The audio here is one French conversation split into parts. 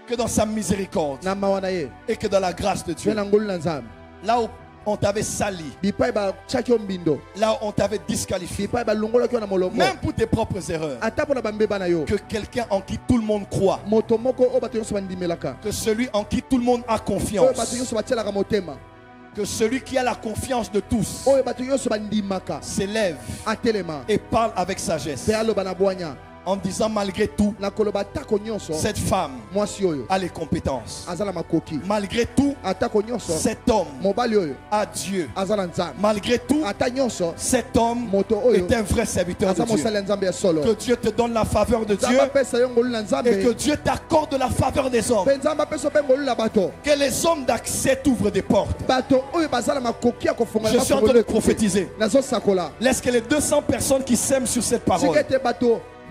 que dans sa miséricorde et que dans la grâce de Dieu. Là où on t'avait sali, là où on t'avait disqualifié, même pour tes propres erreurs, que quelqu'un en qui tout le monde croit, que celui en qui tout le monde a confiance, que celui qui a la confiance de tous s'élève et parle avec sagesse, en disant malgré tout, cette femme a les compétences. Malgré tout, cet homme a Dieu. Malgré tout, cet homme est un vrai serviteur de Dieu. Que Dieu te donne la faveur de Dieu et que Dieu t'accorde la faveur des hommes. Que les hommes d'accès t'ouvrent des portes. Je suis en train de prophétiser. Laisse que les 200 personnes qui s'aiment sur cette parole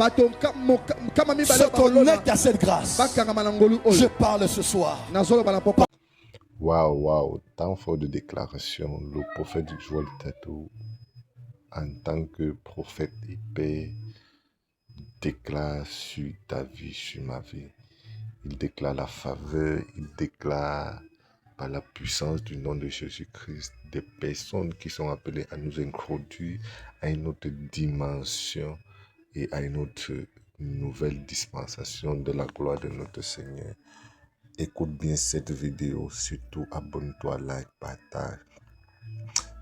se connectent à cette grâce. Je parle ce soir. Waouh, tant fort de déclaration. Le prophète Joël Tatou, en tant que prophète épais, déclare sur ta vie, sur ma vie. Il déclare la faveur, il déclare par la puissance du nom de Jésus-Christ des personnes qui sont appelées à nous introduire à une autre dimension et à une autre nouvelle dispensation de la gloire de notre Seigneur. Écoute bien cette vidéo, surtout abonne-toi, like, partage.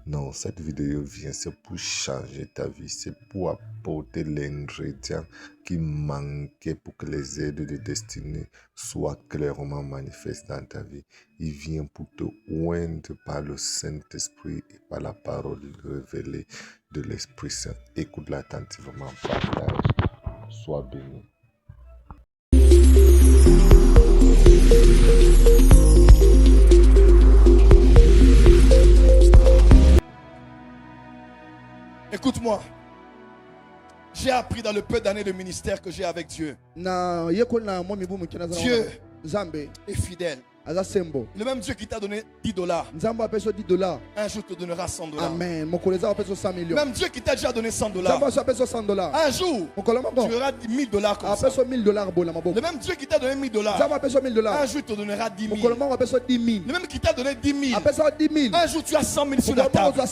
Non, cette vidéo vient, c'est pour changer ta vie, c'est pour apporter l'ingrédient qui manquait pour que les aides de destinée soient clairement manifestes dans ta vie. Il vient pour te oindre par le Saint-Esprit et par la parole révélée de l'Esprit Saint. Écoute-la attentivement, partage, sois béni. Écoute-moi, j'ai appris dans le peu d'années de ministère que j'ai avec Dieu. Dieu est fidèle. Le même Dieu qui t'a donné $10, un jour te donnera $100. Amen. Même Dieu qui t'a déjà donné $100, un jour tu auras $1000 comme ça. Le même Dieu qui t'a donné $1000, un jour te donnera 10 000. Le même qui t'a donné 10 000, un jour tu as 100 000 sur la table. Et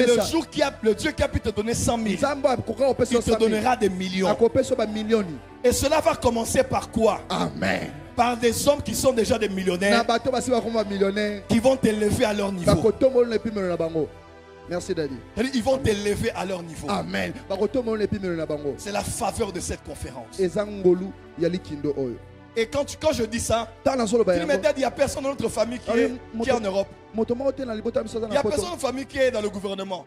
le Dieu qui a pu te donner 100 000, il te donnera des millions. Et cela va commencer par quoi? Amen. Par des hommes qui sont déjà des millionnaires, qui vont t'élever à leur niveau. Merci Daddy. Ils vont t'élever à leur niveau. Amen. C'est la faveur de cette conférence. Et quand je dis ça, tu me dis, il n'y a personne dans notre famille qui est en Europe. Il n'y a personne dans notre famille qui est dans le gouvernement.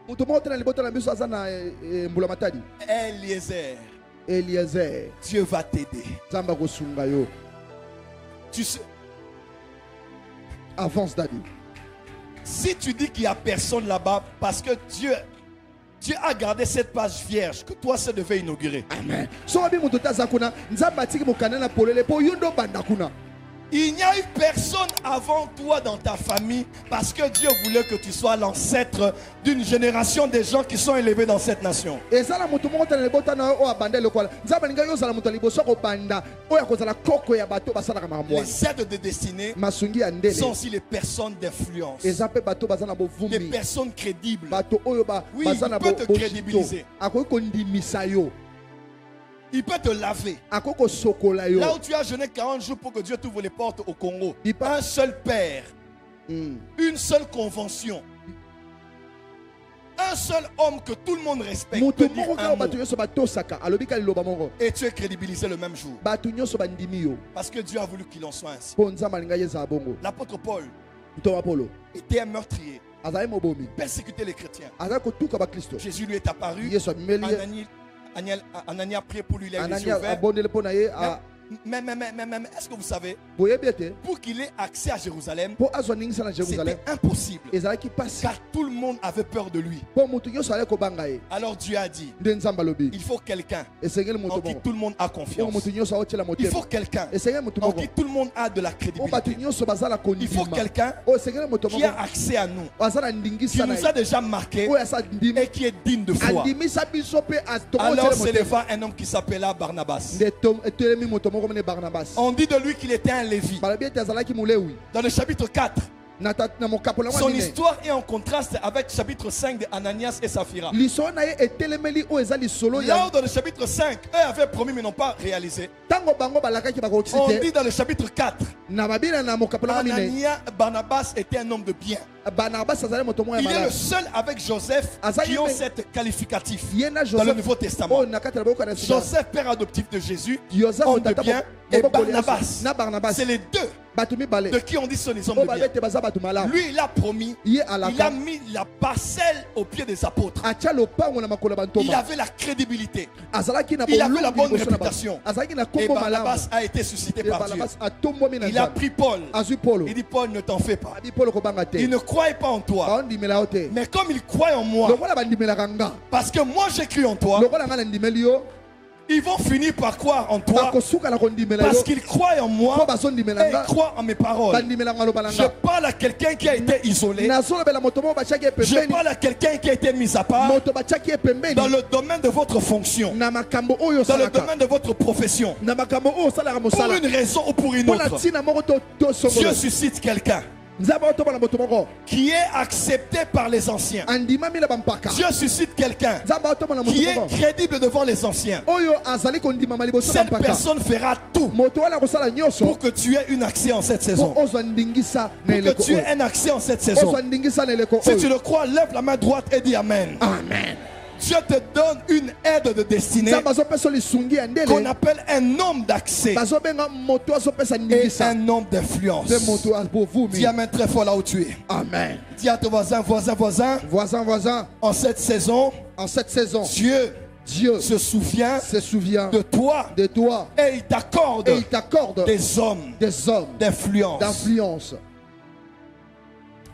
Eliezer, Dieu va t'aider. Tu sais, avance Daddy. Si tu dis qu'il n'y a personne là-bas, parce que Dieu a gardé cette page vierge que toi seul devais inaugurer. Amen. Il n'y a eu personne avant toi dans ta famille parce que Dieu voulait que tu sois l'ancêtre d'une génération de gens qui sont élevés dans cette nation. Les aides de destinée sont aussi les personnes d'influence, les personnes crédibles. Oui, il peut te crédibiliser. Il peut te laver. Là où tu as jeûné 40 jours pour que Dieu t'ouvre les portes au Congo, un seul père, une seule convention, un seul homme que tout le monde respecte peut dire un mot. Et tu es crédibilisé le même jour. Parce que Dieu a voulu qu'il en soit ainsi. L'apôtre Paul était un meurtrier, persécutait les chrétiens. Jésus lui est apparu. Anania a prié pour lui, il a eu les yeux ouverts. Mais est-ce que vous savez, pour qu'il ait accès à Jérusalem, c'était impossible, car tout le monde avait peur de lui. Alors Dieu a dit, il faut quelqu'un en qui tout le monde a confiance. Il faut quelqu'un en qui tout le monde a de la crédibilité. Il faut quelqu'un qui a accès à nous, qui nous a déjà marqué et qui est digne de foi. Alors s'éleva un homme qui s'appela Barnabas. On dit de lui qu'il était un Lévi. Dans le chapitre 4, son histoire est en contraste avec le chapitre 5 de Ananias et Saphira. Là où dans le chapitre 5, eux avaient promis mais n'ont pas réalisé. On dit dans le chapitre 4, Ananias, Barnabas était un homme de bien. Il est le seul avec Joseph qui ont cette qualificatif dans le Nouveau Testament. Joseph, père adoptif de Jésus, homme de bien, et Barnabas, c'est les deux de qui on dit ce sont les hommes de bien. Lui, il a promis, il a mis la parcelle au pied des apôtres. Il avait la crédibilité, il avait la bonne réputation. Et Barnabas a été suscité par Dieu. Il a pris Paul. Il dit: Paul, ne t'en fais pas. Il ne croyait pas en toi. Mais comme il croit en moi, parce que moi j'ai cru en toi, ils vont finir par croire en toi parce qu'ils croient en moi et ils croient en mes paroles. Je parle à quelqu'un qui a été isolé. Je parle à quelqu'un qui a été mis à part dans le domaine de votre fonction, dans le domaine de votre profession. Pour une raison ou pour une autre, Dieu suscite quelqu'un qui est accepté par les anciens. Dieu suscite quelqu'un qui est crédible devant les anciens. Cette personne fera tout pour que tu aies une accès en cette saison. Pour que tu aies un accès en cette saison. Si tu le crois, lève la main droite et dis Amen. Amen. Dieu te donne une aide de destinée qu'on appelle un homme d'accès et un homme d'influence. Dis Amen très fort là où tu es. Amen. Dis à ton voisin, voisin. En cette saison, Dieu se souvient de toi et il t'accorde des hommes d'influence.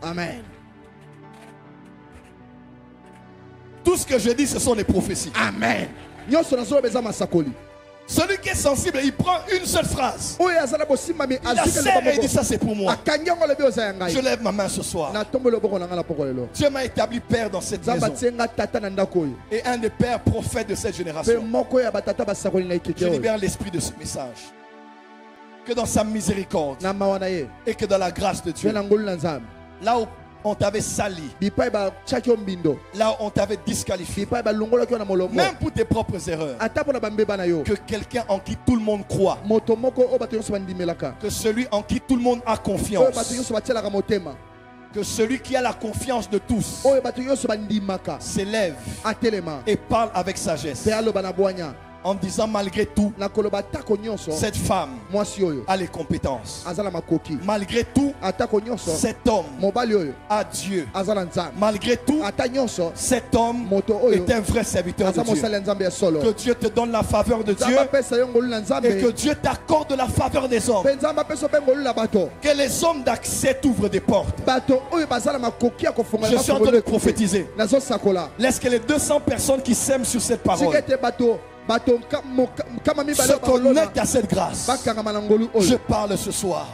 Amen. Tout ce que je dis, ce sont des prophéties. Amen. Celui qui est sensible, il prend une seule phrase. Il la serre et il dit: ça c'est pour moi. Je lève ma main ce soir. Dieu m'a établi père dans cette maison et un des pères prophètes de cette génération. Je libère l'esprit de ce message. Que dans sa miséricorde et que dans la grâce de Dieu, là où on t'avait sali, là on t'avait disqualifié, même pour tes propres erreurs, que quelqu'un en qui tout le monde croit, que celui en qui tout le monde a confiance, que celui qui a la confiance de tous s'élève et parle avec sagesse, en disant: malgré tout, cette femme a les compétences. Malgré tout, cet homme a Dieu. Malgré tout, cet homme est un vrai serviteur de Dieu. Que Dieu te donne la faveur de Dieu et que Dieu t'accorde la faveur des hommes. Que les hommes d'accès t'ouvrent des portes. Je suis en train de prophétiser. Laisse que les 200 personnes qui s'aiment sur cette parole se connectent à cette grâce. Je parle ce soir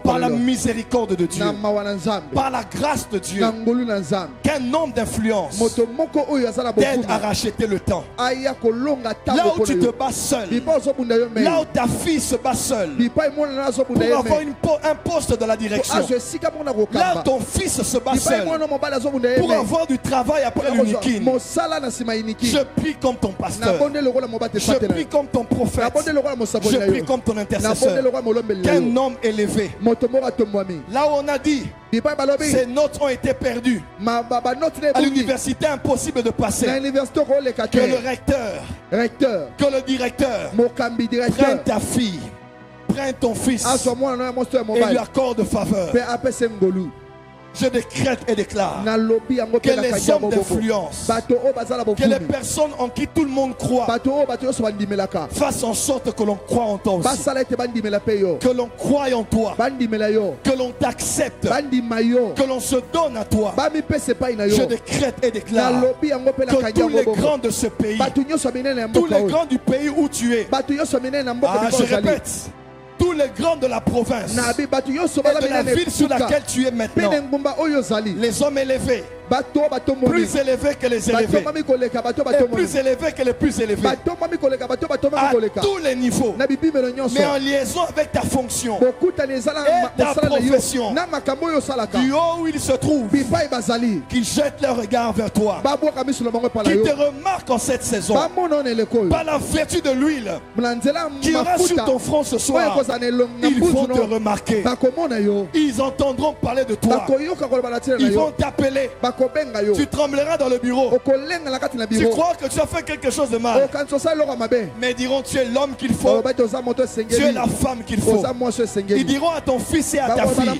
par la miséricorde de Dieu, par la grâce de Dieu, qu'un homme d'influence t'aide à racheter le temps. Là où tu te bats seul, là où ta fille se bat seule pour avoir un poste de la direction, là où ton fils se bat seul pour avoir du travail après l'uniquine, je prie comme ton pasteur, je prie comme ton prophète, je prie comme ton intercesseur, qu'un homme élevé, là où on a dit ces notes ont été perdues, à l'université impossible de passer, que le recteur, que le directeur prenne ta fille, prenne ton fils et lui accorde faveur. Je décrète et déclare que les hommes d'influence, que les personnes en qui tout le monde croit, fassent en sorte que l'on croit en toi aussi, que l'on croie en toi, que l'on t'accepte, que l'on se donne à toi. Je décrète et déclare que tous les grands de ce pays, tous les grands du pays où tu es, je répète, tous les grands de la province et de la ville sur laquelle tu es maintenant, les hommes élevés, plus élevé que les élevés, et plus élevé que les plus élevés, à tous les niveaux, mais en liaison avec ta fonction et ta profession, du haut où ils se trouvent, qu'ils jettent leur regard vers toi, qu'ils te remarquent en cette saison par la vertu de l'huile qui aura sur ton front ce soir. Ils vont te remarquer, ils entendront parler de toi, ils vont t'appeler, tu trembleras dans le bureau, tu crois que tu as fait quelque chose de mal, mais ils diront tu es l'homme qu'il faut, tu es la femme qu'il faut. Ils diront à ton fils et à ta fille,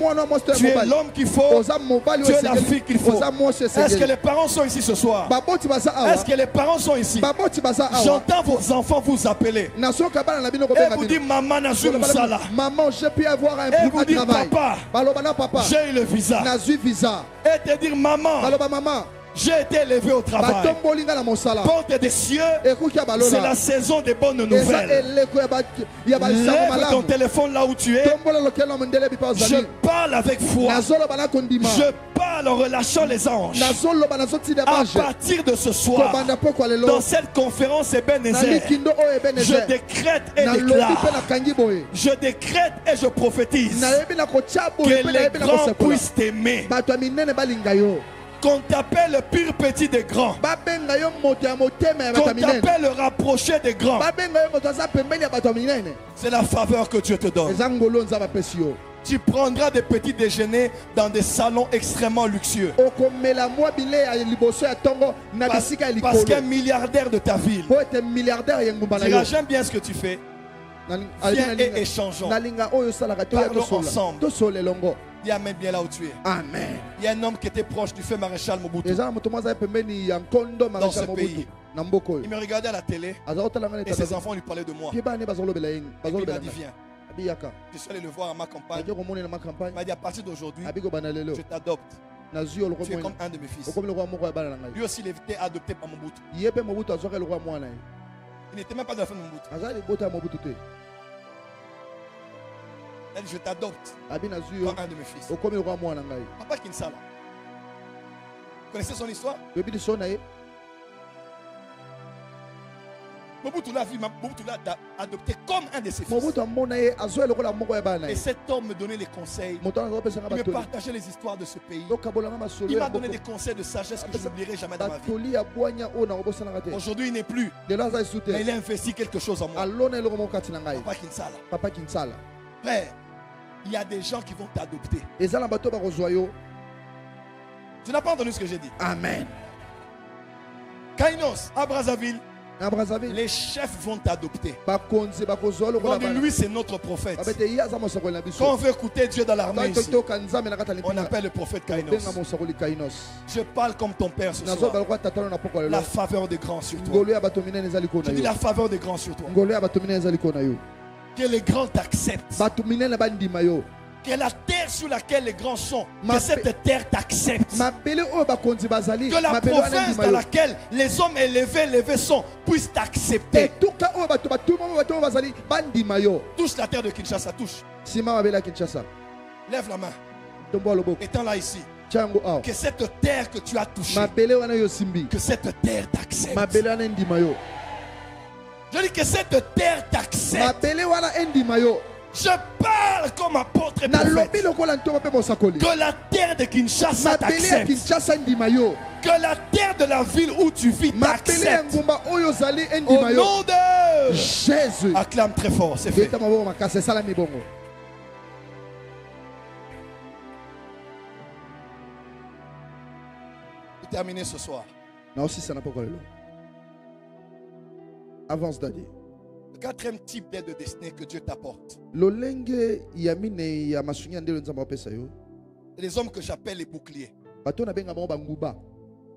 tu es l'homme qu'il faut, tu es la fille qu'il faut. Est-ce que les parents sont ici ce soir? Est-ce que les parents sont ici? J'entends vos enfants vous appeler et vous dire maman n'a joué Moussala, et vous dire papa j'ai eu le visa, et te dire maman j'ai été élevé au travail. Porte des cieux, c'est la saison des bonnes nouvelles. Lève ton téléphone là où tu es. Je parle avec foi. Je parle en relâchant les anges. À partir de ce soir, dans cette conférence Ebenezer, je décrète et déclare, je décrète et je prophétise que les grands puissent t'aimer. Qu'on t'appelle le pire petit des grands, qu'on t'appelle le rapproché des grands. C'est la faveur que Dieu te donne. Tu prendras des petits déjeuners dans des salons extrêmement luxueux. Parce qu'un milliardaire de ta ville dira j'aime bien ce que tu fais. Viens et échangeons. Parlons ensemble. Dis amen bien là où tu es. Amen. Il y a un homme qui était proche du feu maréchal Mobutu dans ce pays. Il me regardait à la télé et ses enfants lui parlaient de moi. Et puis il m'a dit viens. Je suis allé le voir à ma campagne. Il m'a dit à partir d'aujourd'hui, je t'adopte. Tu es comme un de mes fils. Lui aussi il était adopté par Mobutu. Il n'était même pas dans la famille Mobutu. Elle dit, je t'adopte comme un de mes fils. Papa Kinsala. Vous connaissez son histoire? Mobutu l'a vu, Mobutu l'a adopté comme un de ses fils. Et cet homme me donnait les conseils. Il me partageait les histoires de ce pays. Il m'a donné des conseils de sagesse que je n'oublierai jamais dans ma vie. Aujourd'hui, il n'est plus. Mais il a investi quelque chose en moi. Papa Kinsala. Frère, il y a des gens qui vont t'adopter. Tu n'as pas entendu ce que j'ai dit? Amen. Kainos, à Brazzaville, les chefs vont t'adopter. Lui, c'est notre prophète. Quand on veut écouter Dieu dans l'armée ici, on appelle le prophète Kainos. Je parle comme ton père ce soir. La faveur des grands sur toi. Je dis la faveur des grands sur toi. Que les grands t'acceptent. Que la terre sur laquelle les grands sont, que cette terre t'accepte. Que la province dans laquelle les hommes élevés sont puissent t'accepter. Touche la terre de Kinshasa, touche. Lève la main. Étant là ici. Que cette terre que tu as touchée, que cette terre t'accepte. Je dis que cette terre t'accepte. Je parle comme apôtre et prophète. Que la terre de Kinshasa t'accepte. Que la terre de la ville où tu vis t'accepte. Au nom de Jésus. Acclame très fort, c'est fait. Pour terminer ce soir. Avance Daddy. Le quatrième type d'aide de destinée que Dieu t'apporte. Les hommes que j'appelle les boucliers. Dis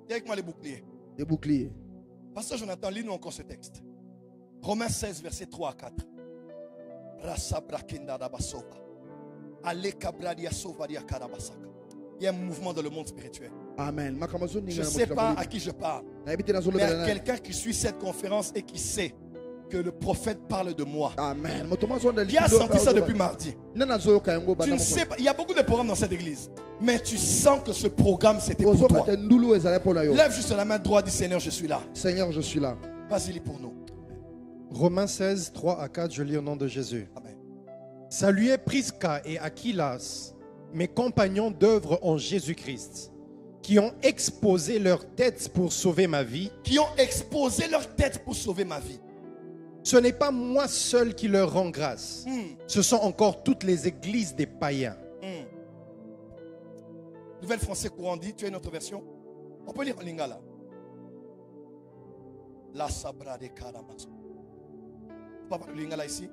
avec moi les boucliers. Les boucliers. Pasteur Jonathan, lis-nous encore ce texte. Romains 16, versets 3 à 4. Il y a un mouvement dans le monde spirituel. Amen. Je ne sais pas à qui je parle, mais à quelqu'un qui suit cette conférence et qui sait que le prophète parle de moi. Amen. Qui a senti ça depuis mardi? Tu ne sais pas, il y a beaucoup de programmes dans cette église, mais tu sens que ce programme c'était pour toi. Lève juste la main droite, dis Seigneur, je suis là. Seigneur, je suis là. Vas-y, lis pour nous. Romains 16, 3 à 4, je lis au nom de Jésus. Amen. Saluez Prisca et Aquilas, mes compagnons d'œuvre en Jésus-Christ, qui ont exposé leur tête pour sauver ma vie. Qui ont exposé leur tête pour sauver ma vie. Ce n'est pas moi seul qui leur rend grâce. Ce sont encore toutes les églises des païens. Nouvelle français courant dit, tu as une autre version? On peut lire en lingala. La sabra de karamaso. On peut parler lingala ici?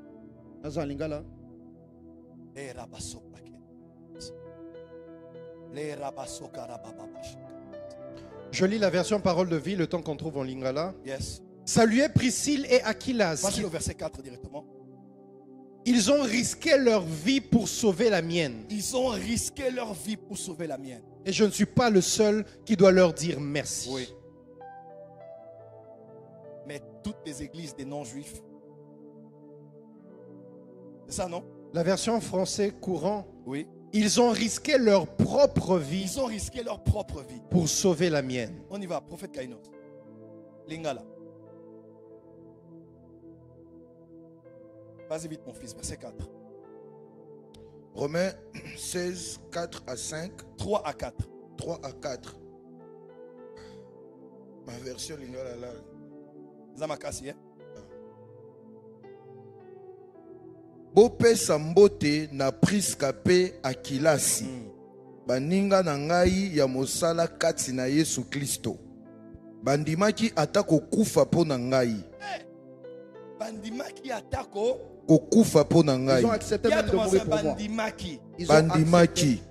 Dans lingala. Les rabasso paquet. Les rabasso karabababash. Je lis la version parole de vie, le temps qu'on trouve en lingala. Yes. Saluez Priscille et Aquilas. Vas-y au verset 4 directement. Ils ont risqué leur vie pour sauver la mienne. Ils ont risqué leur vie pour sauver la mienne. Et je ne suis pas le seul qui doit leur dire merci. Oui. Mais toutes les églises des non-juifs. C'est ça, non? La version français courant. Oui. Ils ont risqué leur propre vie. Ils ont risqué leur propre vie pour sauver la mienne. On y va, prophète Kainos. Lingala. Vas-y vite mon fils, verset 4. Romains 16, 4 à 5. 3 à 4. 3 à 4. Ma version lingala là. Zamakasi, hein? Bopesa mbote na Prisca pe Akilasi. Baninga na ngai ya mosala kati na Yesu Kristo. Bandimaki atako kufa po na ngai. Bandimaki atako kokufa po na ngai. Ils ont accepté même de mourir pour moi. Bandimaki.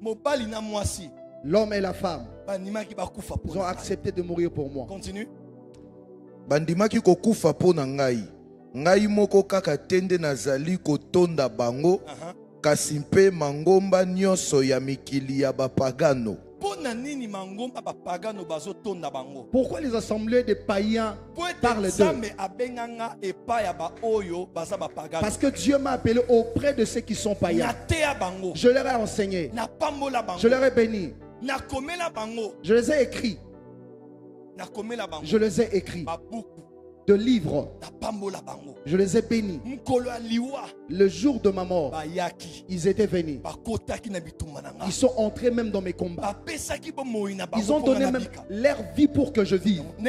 Mobali na mwasi. L'homme et la femme. Bandimaki bakufa po. Ils ont accepté de mourir pour moi. Continue. Bandimaki kokufa po na ngai. Ngai moko kaka tende nazali kotonda bango. Kasi mpe mangomba nyonso ya mikili ya bapagano. Pourquoi les assemblées des païens parlent d'eux? Parce que Dieu m'a appelé auprès de ceux qui sont païens. Je leur ai enseigné. Je leur ai béni. Je les ai écrits. Je les ai écrits. De livres. Je les ai bénis. Le jour de ma mort, ils étaient venus. Ils sont entrés même dans mes combats. Ils ont donné même leur vie pour que je vive. De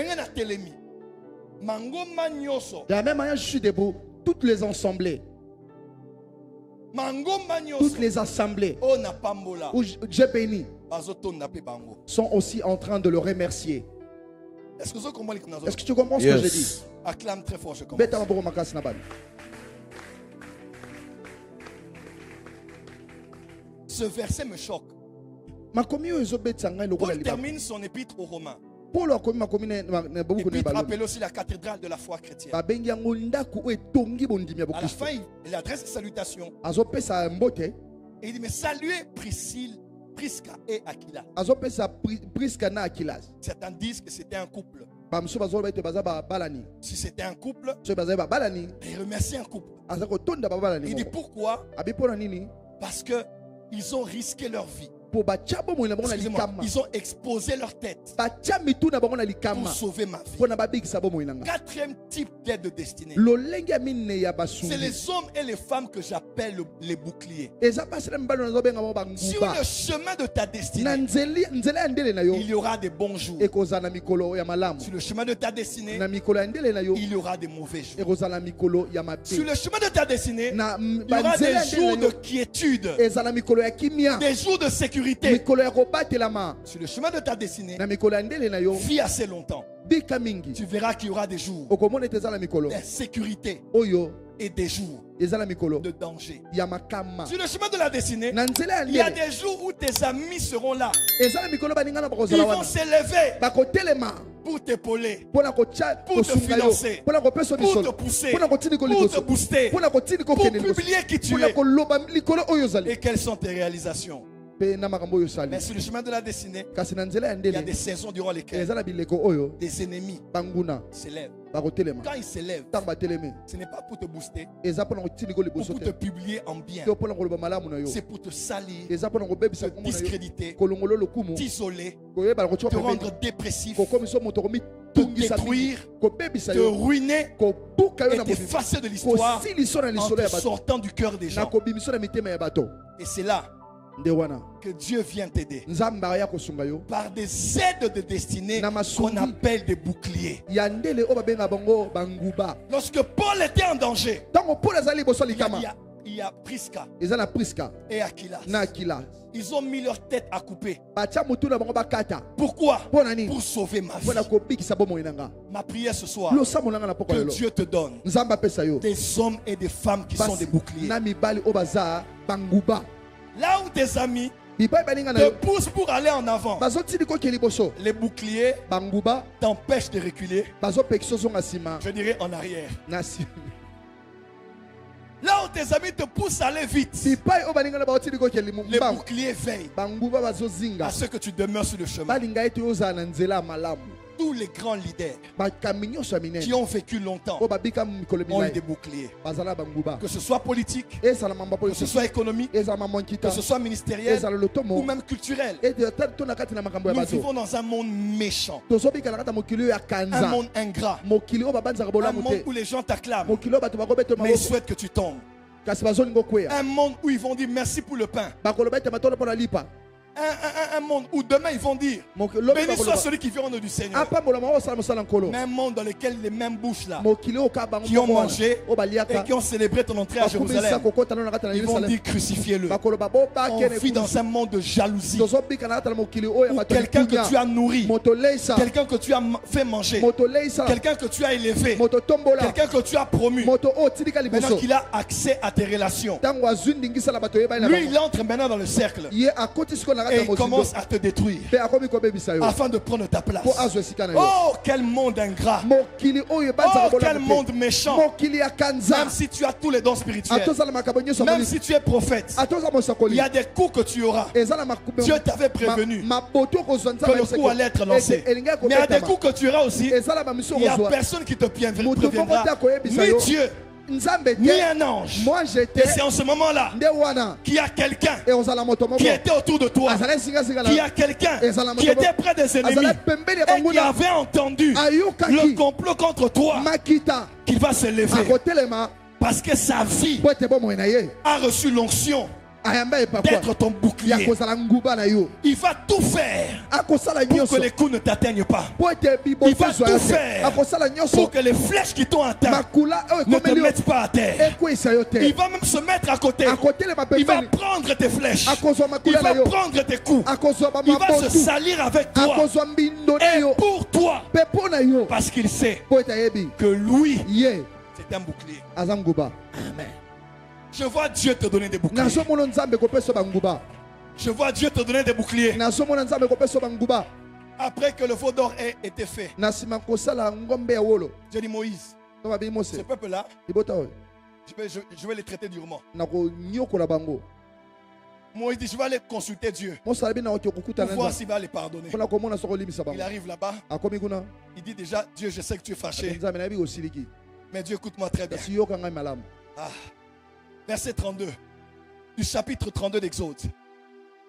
la même manière, je suis debout. Toutes les assemblées. Toutes les assemblées où j'ai béni sont aussi en train de le remercier. Est-ce que tu comprends ce que je dis? Acclame très fort, je commence. Ce verset me choque. Paul termine son épître aux Romains. L'épître appelle aussi la cathédrale de la foi chrétienne. À la fin, il adresse ses salutations. Et il dit, mais saluez Prisca et Aquilas. Certains disent que c'était un couple. Si c'était un couple, il remercie un couple. Il dit pourquoi? Parce qu'ils ont risqué leur vie. Ils ont exposé leur tête pour sauver ma vie. Quatrième type d'aide de destinée. C'est les hommes et les femmes que j'appelle les boucliers. Sur le chemin de ta destinée, il y aura des bons jours. Sur le chemin de ta destinée, il y aura des mauvais jours. Sur le chemin de ta destinée, il y aura des jours de quiétude, des jours de sécurité. Sur le chemin de ta destinée, vis assez longtemps. Tu verras qu'il y aura des jours d'insécurité et des jours de danger. Sur le chemin de la destinée, il y a des jours où tes amis seront là. Ils vont s'élever pour t'épauler, pour te financer, pour te pousser, pour te booster, pour publier qui tu es et quelles sont tes réalisations. Mais sur le chemin de la destinée, il y a des saisons durant lesquelles des ennemis s'élèvent Quand il s'élève, ce n'est pas pour te booster ou pour te publier en bien. C'est pour te salir, te discréditer, t'isoler, te rendre dépressif, te détruire, te ruiner et t'effacer de l'histoire en te sortant du cœur des gens. Et c'est là que Dieu vient t'aider par des aides de destinée qu'on appelle des boucliers. Lorsque Paul était en danger, il y a Prisca et Aquilas. Ils ont mis leur tête à couper. Pourquoi? Pour sauver ma vie. Ma prière ce soir, que Dieu te donne des hommes et des femmes qui sont des boucliers. Là où tes amis te poussent pour aller en avant, les boucliers t'empêchent de reculer. Je dirais en arrière. Là où tes amis te poussent à aller vite, les boucliers veillent à ce que tu demeures sur le chemin. Tous les grands leaders qui ont vécu longtemps ont eu des boucliers. Que ce soit politique, que ce soit économique, que ce soit ministériel ou même culturel. Nous vivons dans un monde méchant, un monde ingrat, un monde où les gens t'acclament mais ils souhaitent que tu tombes, un monde où ils vont dire merci pour le pain, un monde où demain ils vont dire béni soit celui qui vient au nom du Seigneur. Mais un monde dans lequel les mêmes bouches là qui ont mangé et qui ont célébré ton entrée à Jérusalem, ils vont dire crucifiez-le. On vit dans un monde de jalousie où quelqu'un que tu as nourri, quelqu'un que tu as fait manger, quelqu'un que tu as élevé, quelqu'un que tu as promu, maintenant qu'il a accès à tes relations, lui il entre maintenant dans le cercle et il commence à te détruire afin de prendre ta place. Oh, quel monde ingrat! Oh, quel monde méchant! Même si tu as tous les dons spirituels, même si tu es prophète, il y a des coups que tu auras. Dieu t'avait prévenu que le coup allait être lancé. Mais il y a des coups que tu auras aussi. Il n'y a personne qui te préviendra, ni Dieu, ni un ange. Et c'est en ce moment-là qu'il y a quelqu'un qui était autour de toi, qu'il y a quelqu'un qui était près des ennemis et qui avait entendu le complot contre toi, qu'il va se lever parce que sa vie a reçu l'onction d'être ton bouclier. Il va tout faire pour que les coups ne t'atteignent pas. Il va tout faire pour que les flèches qui t'ont atteint ne te mettent pas à terre. Il va même se mettre à côté. Il va prendre tes flèches. Il va prendre tes coups. Il va se salir avec toi et pour toi, parce qu'il sait que lui, c'est un bouclier. Amen. Je vois Dieu te donner des boucliers. Je vois Dieu te donner des boucliers. Après que le veau d'or ait été fait, j'ai dit Moïse, ce peuple-là, je vais les traiter durement. Moïse dit, je vais aller consulter Dieu pour voir s'il va les pardonner. Il arrive là-bas. Il dit déjà, Dieu, je sais que tu es fâché. Mais Dieu, écoute-moi très bien. Verset 32 du chapitre 32 d'Exode.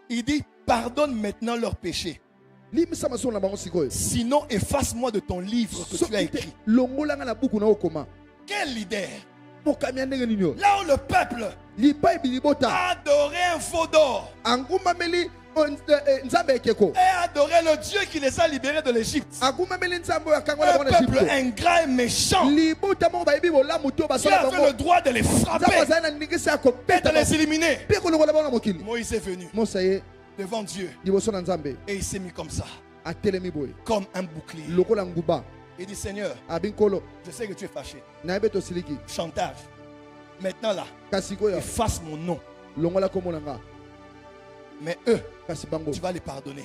Il dit, pardonne maintenant leurs péchés. Sinon, efface-moi de ton livre que tu as écrit. Quel leader? Là où le peuple a adoré un veau d'or et adoré le Dieu qui les a libérés de l'Égypte, un peuple ingrat et méchant qui avait le droit de les frapper et de les éliminer. Moïse est venu devant Dieu et il s'est mis comme ça, comme un bouclier. Il dit, Seigneur, je sais que tu es fâché. Chantage. Maintenant là, efface mon nom. Mais eux, tu vas les pardonner.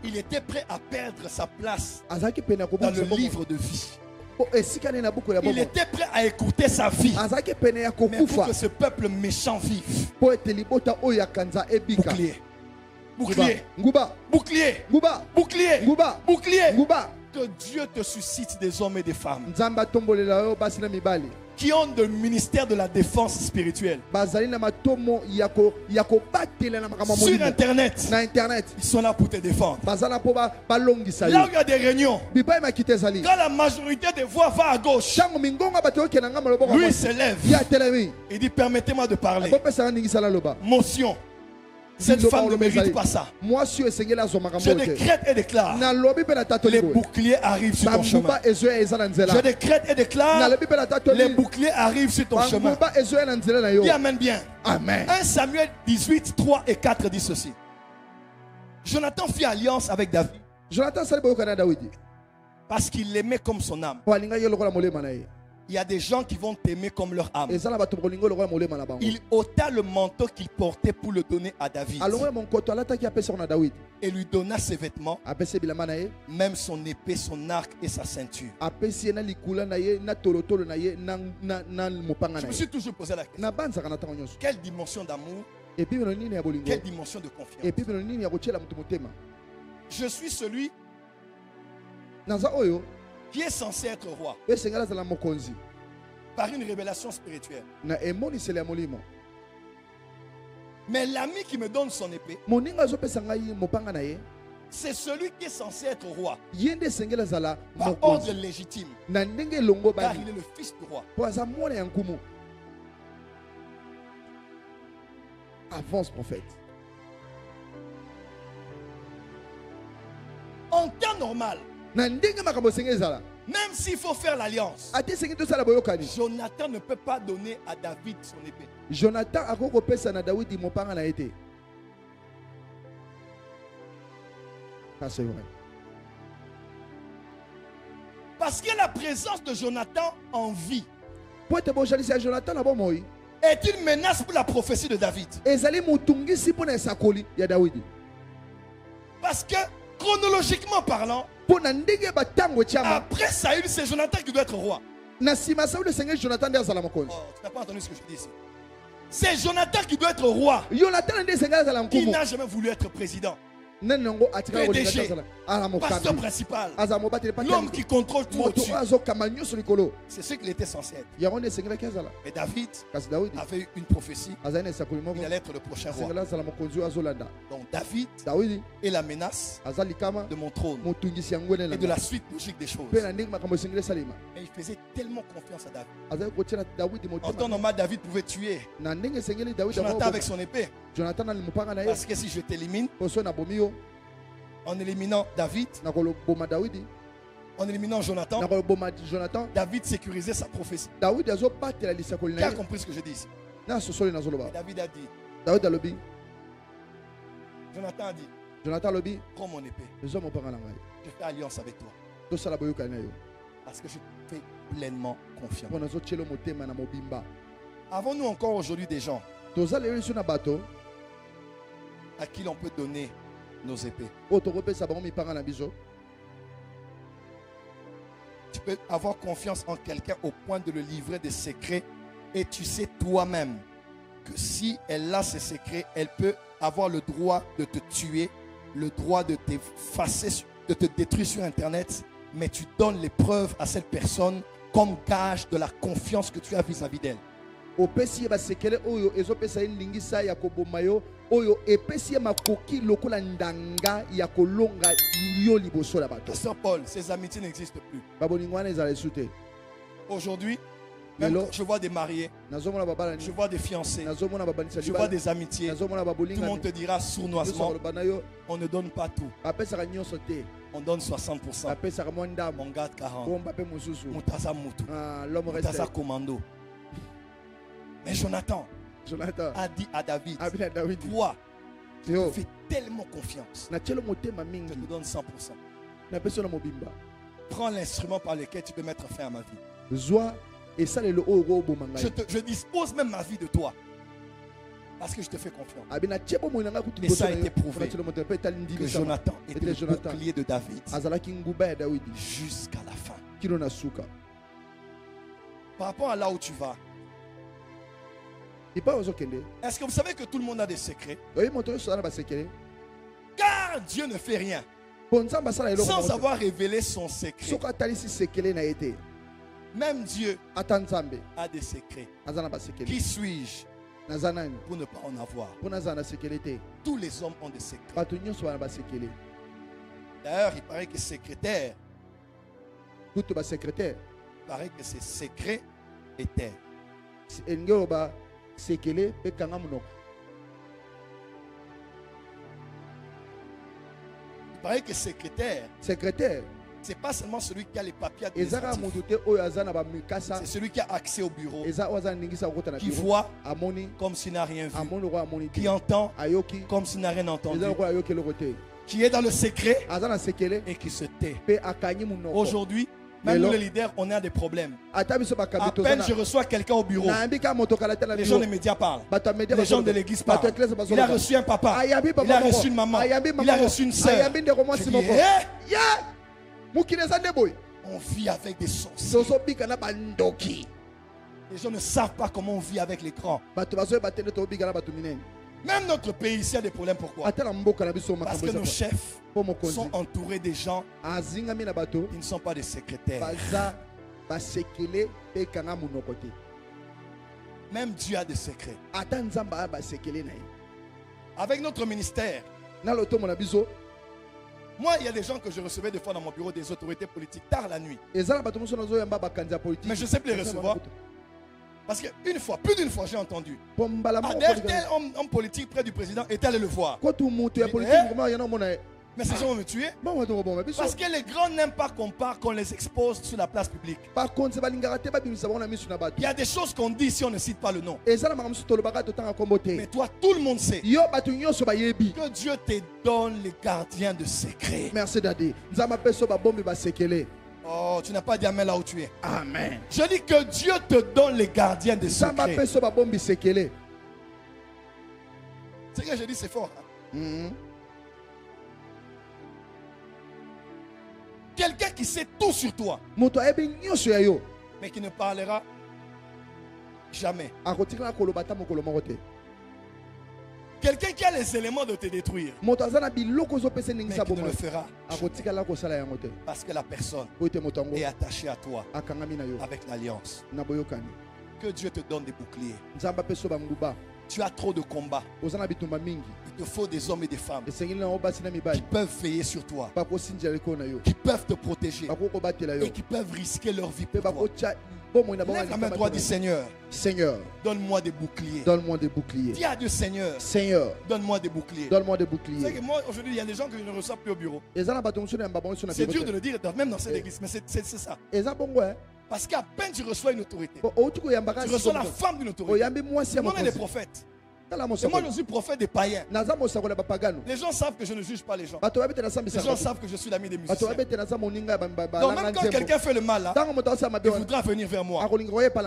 Il était prêt à perdre sa place dans le livre de vie. Il était prêt à écouter sa vie. Mais pour que ce peuple méchant vive. Bouclier. Bouclier. Bouclier. Bouclier. Bouclier. Bouclier. Que Dieu te suscite des hommes et des femmes qui ont le ministère de la défense spirituelle. Sur Internet, ils sont là pour te défendre. Là où il y a des réunions, quand la majorité des voix va à gauche, lui il se lève. Il dit permettez-moi de parler. Motion. Cette femme ne mérite pas ça. Je décrète et déclare. Les boucliers arrivent sur ton chemin. Je décrète et déclare. Les boucliers arrivent sur ton chemin. Dis amen bien. Amen. 1 Samuel 18, 3 et 4 dit ceci. Jonathan fit alliance avec David. Parce qu'il l'aimait comme son âme. Il y a des gens qui vont t'aimer comme leur âme. Il ôta le manteau qu'il portait pour le donner à David. Et lui donna ses vêtements, même son épée, son arc et sa ceinture. Je me suis toujours posé la question. Quelle dimension d'amour? Quelle dimension de confiance? Je suis celui qui est censé être roi par une révélation spirituelle. Mais l'ami qui me donne son épée, c'est celui qui est censé être roi par ordre légitime, car il est le fils du roi. Avance, prophète. En temps normal, même s'il faut faire l'alliance, Jonathan ne peut pas donner à David son épée. Jonathan a kopesa na David mopanga na été. Ça c'est vrai. Parce que la présence de Jonathan en vie est une menace pour la prophétie de David. Parce que chronologiquement parlant, après Saül, c'est Jonathan qui doit être roi. Tu n'as pas entendu ce que je dis ici. C'est Jonathan qui doit être roi, qui n'a jamais voulu être président. PDG, pasteur principal, l'homme qui contrôle tout au-dessus. C'est ce qu'il était censé être. Mais David avait eu une prophétie. Il allait être le prochain roi. Donc David est la menace de mon trône et de la suite logique des choses. Et il faisait tellement confiance à David. En temps normal, David pouvait tuer Jonathan avec son épée. Parce que si je t'élimine, en éliminant David, en éliminant Jonathan, David sécurisait sa prophétie. Qui a compris ce que je dis ici? David a dit, Jonathan a dit, prends mon épée. Je fais alliance avec toi. Parce que je fais pleinement confiance. Avons-nous encore aujourd'hui des gens à qui l'on peut donner nos épées? Tu peux avoir confiance en quelqu'un au point de le livrer des secrets, et tu sais toi-même que si elle a ces secrets, elle peut avoir le droit de te tuer, le droit de t'effacer, de te détruire sur Internet, mais tu donnes les preuves à cette personne comme gage de la confiance que tu as vis-à-vis d'elle. Pasteur Paul, ces amitiés n'existent plus. Aujourd'hui, même je vois des mariés, je vois des fiancés, je vois des amitiés. Tout le monde te dira sournoisement, on ne donne pas tout. On donne 60%. On garde 40%. Moutaza Moutou. Moutaza Commando. Mais Jonathan a dit à David, toi, tu me fais tellement confiance. Je te donne 100%. Prends l'instrument par lequel tu peux mettre fin à ma vie. Je dispose même ma vie de toi. Parce que je te fais confiance. Et ça a été prouvé que Jonathan était le bouclier de David jusqu'à la fin. Par rapport à là où tu vas, est-ce que vous savez que tout le monde a des secrets? Car Dieu ne fait rien sans avoir révélé son secret. Même Dieu a des secrets. Qui suis-je pour ne pas en avoir? Tous les hommes ont des secrets. D'ailleurs, il paraît que secrétaire, il paraît que c'est secret et terre. Il paraît que secrétaire, c'est pas seulement celui qui a les papiers administratifs. C'est celui qui a accès au bureau, qui voit comme s'il n'a rien vu, qui entend comme s'il n'a rien entendu, qui est dans le secret et qui se tait. Aujourd'hui, même nous les leaders, on a des problèmes. À peine je reçois quelqu'un au bureau, les gens des médias parlent, les gens de l'église parlent. Il a reçu un papa, il a reçu une maman, il a reçu une soeur. On vit avec des sorciers. Les gens ne savent pas comment on vit avec l'écran. Même notre pays ici a des problèmes. Pourquoi? Parce que nos chefs sont entourés des gens qui ne sont pas des secrétaires. Même Dieu a des secrets. Avec notre ministère, moi, il y a des gens que je recevais des fois dans mon bureau, des autorités politiques, tard la nuit. Mais je ne sais plus les recevoir. Parce qu'une fois, plus d'une fois, j'ai entendu. D'ailleurs, tel homme politique près du président est allé le voir. Mais ces gens vont me tuer. Parce que les grands n'aiment pas qu'on parle, qu'on les expose sur la place publique. Il y a des choses qu'on dit si on ne cite pas le nom. Mais toi, tout le monde sait que Dieu te donne les gardiens de secret. Merci, Daddy. Oh, tu n'as pas dit amen là où tu es. Amen. Je dis que Dieu te donne les gardiens de secret. C'est que je dis, c'est fort. Quelqu'un qui sait tout sur toi, mais qui ne parlera jamais. Quelqu'un qui a les éléments de te détruire, mais qui ne le fera jamais. Parce que la personne est attachée à toi avec l'alliance. Que Dieu te donne des boucliers. Tu as trop de combats. Il te faut des hommes et des femmes qui peuvent veiller sur toi, qui peuvent te protéger et qui peuvent risquer leur vie pour toi. Lève la main droite, dis Seigneur, donne-moi des boucliers. Dis à Dieu, Seigneur, donne-moi des boucliers. Vous savez que moi, aujourd'hui, il y a des gens que je ne reçois plus au bureau. C'est dur de le dire, même dans cette église, mais c'est ça. Parce qu'à peine tu reçois une autorité, tu reçois la femme d'une autorité. Nous, on est des prophètes. Et moi, je suis prophète des païens. Les gens savent que je ne juge pas les gens. Les gens savent que je suis l'ami des musiciens. Donc même quand quelqu'un fait le mal, là, il voudra venir vers moi.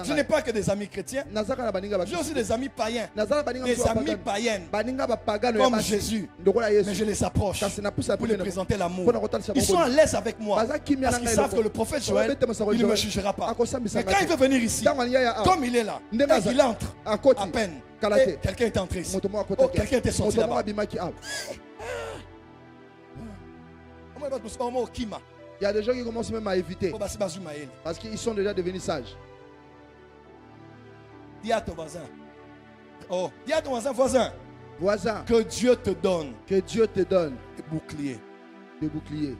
Je n'ai pas que des amis chrétiens. J'ai aussi des amis païens. Des amis païennes. Comme Jésus. Mais je les approche pour les présenter l'amour. Ils sont à l'aise avec moi. Parce qu'ils savent que le prophète Joël, il ne me jugera pas. Mais quand il veut venir ici, comme il est là, quand il entre, à peine, quelqu'un est entré ici. Oh, quelqu'un était sorti là-bas. Il y a des gens qui commencent même à éviter parce qu'ils sont déjà devenus sages. Dis à ton voisin. Oh, dis à ton voisin, que Dieu te donne des boucliers.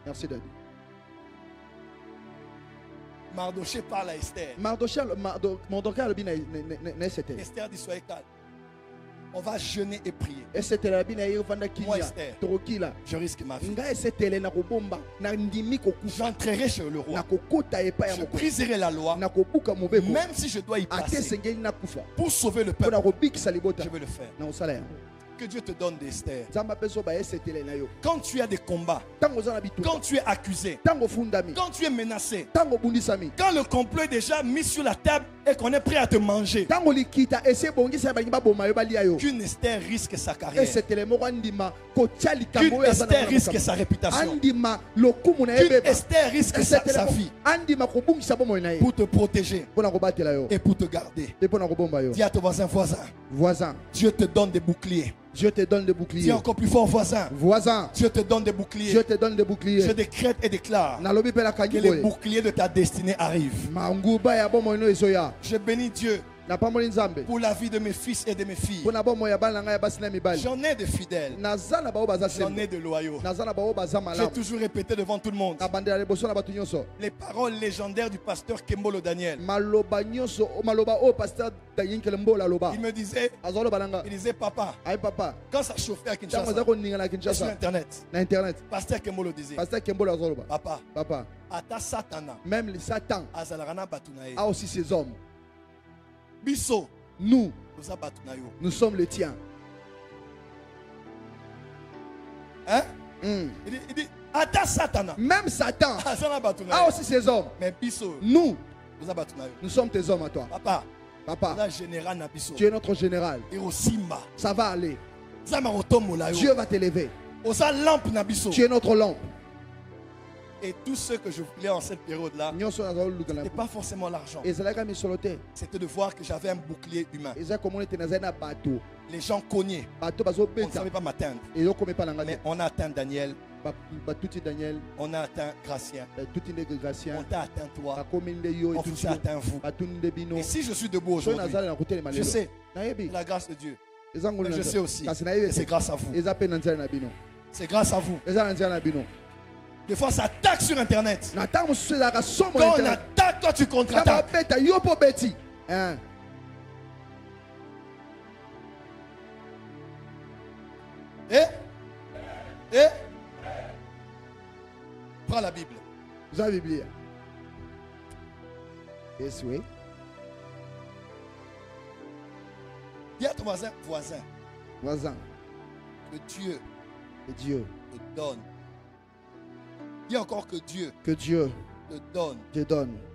Merci Daddy. Mardoché parle à Esther. Esther dit soyez calme. On va jeûner et prier. Moi Esther, je risque ma vie. J'entrerai chez le roi. Je briserai la loi. Même si je dois y passer pour sauver le peuple, je vais le faire. Que Dieu te donne des Esther. Quand tu as des combats, quand tu es accusé, quand tu es menacé, quand le complot est déjà mis sur la table et qu'on est prêt à te manger, qu'une Esther risque sa carrière, qu'une Esther risque sa réputation, qu'une Esther risque sa vie pour te protéger et pour te garder. Dis à ton voisin, Dieu te donne des boucliers. Dieu te donne des boucliers. Dis encore plus fort, voisin. Voisin. Dieu te donne des boucliers. Dieu te donne des boucliers. Je décrète et déclare que les boucliers de ta destinée arrivent. Je bénis Dieu pour la vie de mes fils et de mes filles. J'en ai de fidèles. J'en ai de loyaux. J'ai toujours répété devant tout le monde les paroles légendaires du pasteur Kembolo Daniel. Il me disait, papa, quand ça chauffait à Kinshasa, sur Internet, pasteur Kembolo disait, papa, ata Satana, même les Satan a aussi ses hommes. Bisso, nous sommes les tiens. Hein? Il dit, ata Satana, même Satan a aussi ses hommes. Mais Bisso, nous sommes tes hommes à toi. Papa, tu es notre général. Ça va aller. Dieu va t'élever. Tu es notre lampe. Et tout ce que je voulais en cette période-là, ce n'était pas forcément l'argent. C'était de voir que j'avais un bouclier humain. Les gens cognaient. On ne savait pas m'atteindre. Mais on a atteint Daniel. On a atteint Gratien. On t'a atteint toi. On vous a atteint vous. Et si je suis debout aujourd'hui, je sais la grâce de Dieu. Mais je sais aussi que c'est grâce à vous. C'est grâce à vous. Des fois, ça attaque sur Internet. Quand on attaque, toi, tu contre-attaques. Prends la Bible. Vous avez la Bible. Yes, oui. Dis à ton voisin. Que Dieu te donne. Dis encore que Dieu te donne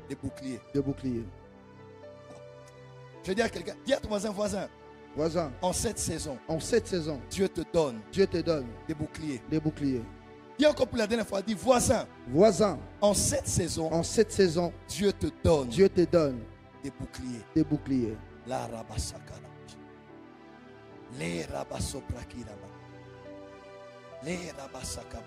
des boucliers. Je dis à quelqu'un, dis à ton voisin. En cette saison, Dieu te donne des boucliers. Dis encore pour la dernière fois, dis voisin. En cette saison, Dieu te donne des boucliers. La rabasakala. Les rabasoprakirama. Les rabasakama.